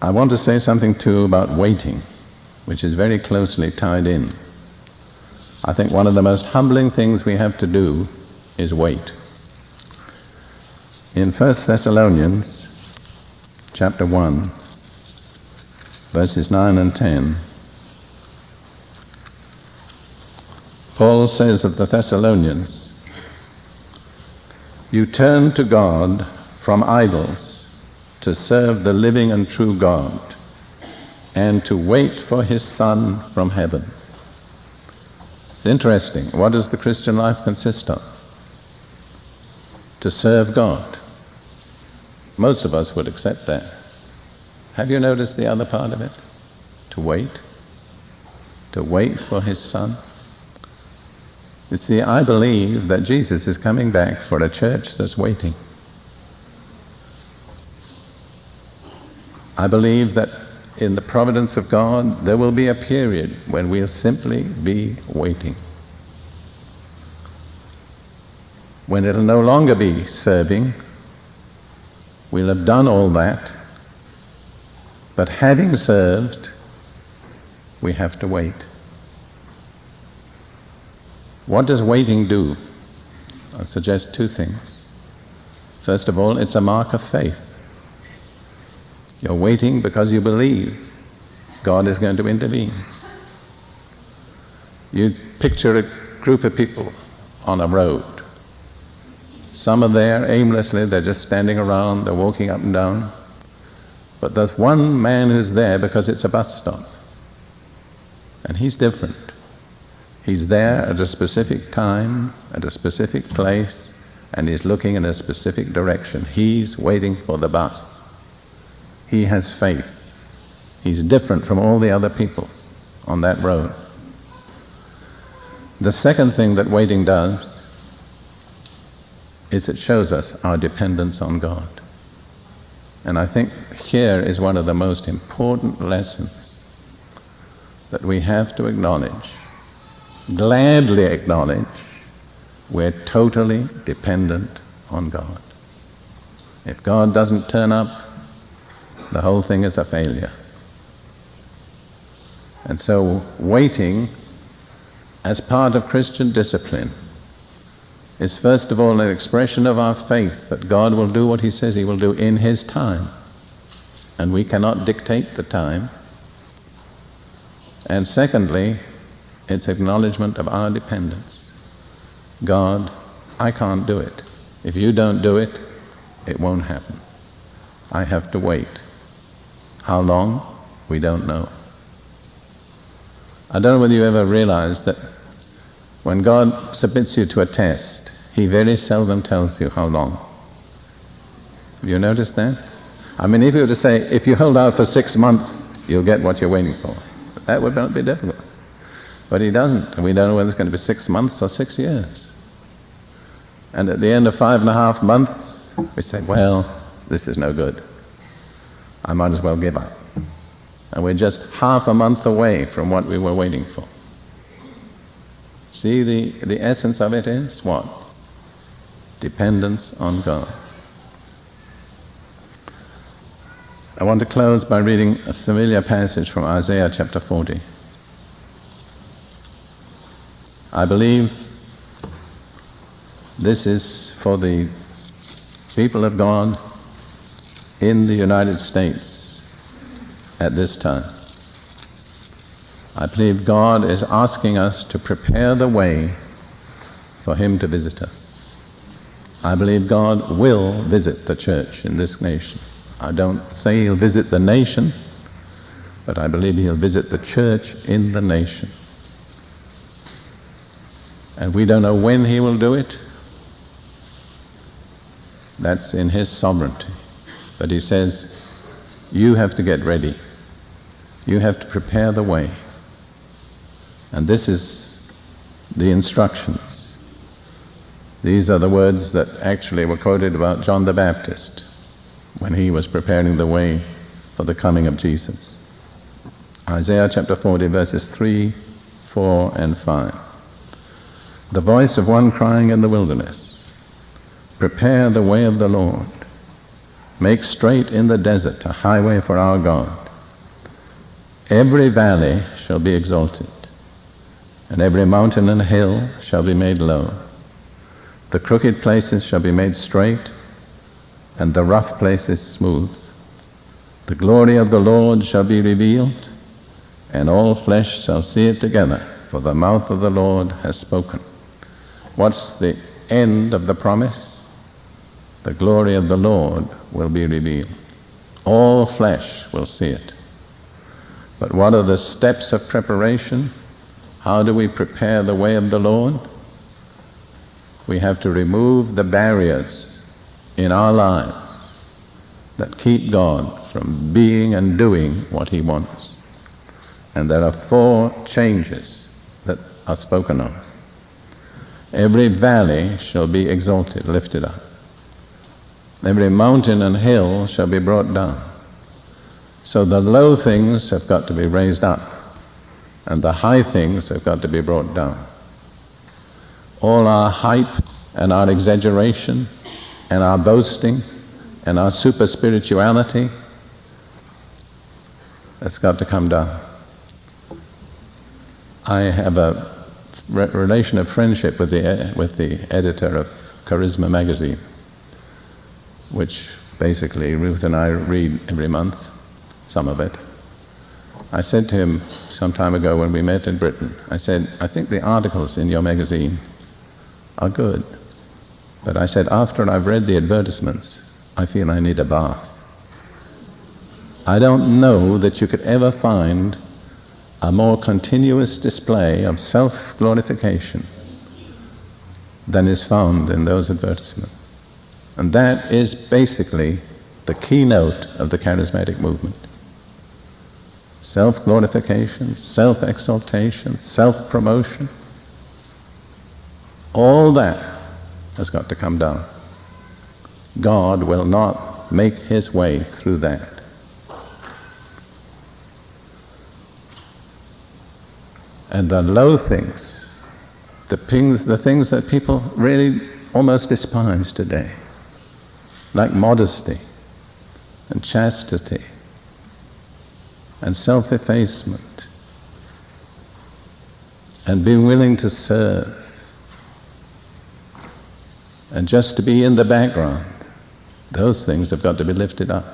I want to say something too about waiting, which is very closely tied in. I think one of the most humbling things we have to do is wait. In 1 Thessalonians chapter 1, verses 9 and 10, Paul says of the Thessalonians, "You turn to God from idols to serve the living and true God and to wait for His Son from heaven." It's interesting. What does the Christian life consist of? To serve God. Most of us would accept that. Have you noticed the other part of it? To wait. To wait for His Son. You see, I believe that Jesus is coming back for a church that's waiting. I believe that in the providence of God, there will be a period when we'll simply be waiting. When it'll no longer be serving, we'll have done all that, but having served, we have to wait. What does waiting do? I suggest two things. First of all, it's a mark of faith. You're waiting because you believe God is going to intervene. You picture a group of people on a road. Some are there aimlessly, they're just standing around, they're walking up and down. But there's one man who's there because it's a bus stop. And he's different. He's there at a specific time, at a specific place, and he's looking in a specific direction. He's waiting for the bus. He has faith. He's different from all the other people on that road. The second thing that waiting does is it shows us our dependence on God. And I think here is one of the most important lessons that we have to acknowledge, gladly acknowledge, we're totally dependent on God. If God doesn't turn up, the whole thing is a failure. And so waiting as part of Christian discipline is first of all an expression of our faith that God will do what He says He will do in His time. And we cannot dictate the time. And secondly, it's acknowledgement of our dependence. God, I can't do it. If you don't do it, it won't happen. I have to wait. How long? We don't know. I don't know whether you ever realized that when God submits you to a test, He very seldom tells you how long. Have you noticed that? I mean, if you were to say, if you hold out for 6 months, you'll get what you're waiting for. That would not be difficult. But He doesn't, and we don't know whether it's going to be 6 months or 6 years. And at the end of 5.5 months, we say, well, this is no good. I might as well give up. And we're just half a month away from what we were waiting for. See, the essence of it is what? Dependence on God. I want to close by reading a familiar passage from Isaiah chapter 40. I believe this is for the people of God in the United States at this time. I believe God is asking us to prepare the way for Him to visit us. I believe God will visit the church in this nation. I don't say He'll visit the nation, but I believe He'll visit the church in the nation. And we don't know when He will do it. That's in His sovereignty. But He says, you have to get ready. You have to prepare the way. And this is the instructions. These are the words that actually were quoted about John the Baptist when he was preparing the way for the coming of Jesus. Isaiah chapter 40, verses 3, 4, and 5. The voice of one crying in the wilderness, prepare the way of the Lord, make straight in the desert a highway for our God. Every valley shall be exalted, and every mountain and hill shall be made low. The crooked places shall be made straight, and the rough places smooth. The glory of the Lord shall be revealed, and all flesh shall see it together, for the mouth of the Lord has spoken. What's the end of the promise? The glory of the Lord will be revealed. All flesh will see it. But what are the steps of preparation? How do we prepare the way of the Lord? We have to remove the barriers in our lives that keep God from being and doing what He wants. And there are 4 changes that are spoken of. Every valley shall be exalted, lifted up. Every mountain and hill shall be brought down. So the low things have got to be raised up, and the high things have got to be brought down. All our hype and our exaggeration and our boasting and our super spirituality, that's got to come down. I have a relation of friendship with the editor of Charisma magazine, which basically Ruth and I read every month, some of it. I said to him some time ago when we met in Britain, I said, I think the articles in your magazine are good, but I said, after I've read the advertisements, I feel I need a bath. I don't know that you could ever find a more continuous display of self-glorification than is found in those advertisements. And that is basically the keynote of the charismatic movement. Self-glorification, self-exaltation, self-promotion, all that has got to come down. God will not make His way through that. And the low things, the things that people really almost despise today, like modesty and chastity and self-effacement and being willing to serve and just to be in the background, those things have got to be lifted up.